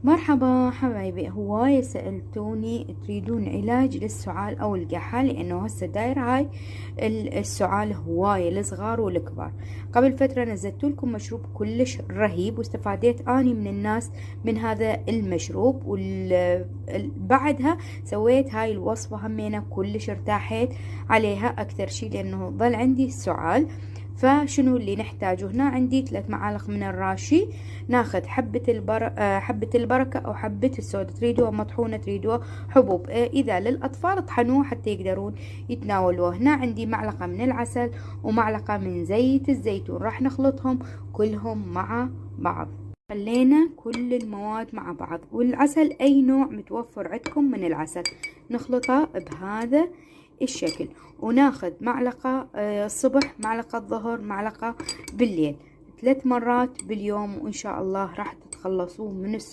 مرحبا حبايبي، هواية سألتوني تريدون علاج للسعال أو الكحة، لأنه هسه داير هاي السعال هواية للصغار والكبار. قبل فترة نزلت لكم مشروب كلش رهيب واستفاديت أني من الناس من هذا المشروب، وبعدها سويت هاي الوصفة همينة كلش ارتاحيت عليها أكثر شي لأنه ظل عندي السعال. فشنو اللي نحتاجه؟ هنا عندي 3 معالق من الراشي، ناخذ حبة البركة أو حبة السوداء، تريدوها مطحونة تريدوها حبوب، إذا للأطفال طحنوه حتى يقدرون يتناولوه. هنا عندي معلقة من العسل ومعلقة من زيت الزيتون، راح نخلطهم كلهم مع بعض. خلينا كل المواد مع بعض، والعسل أي نوع متوفر عندكم من العسل نخلطه بهذا الشكل، وناخذ معلقة الصبح، معلقة الظهر، معلقة بالليل، 3 مرات باليوم، وإن شاء الله راح تتخلصون من السعال.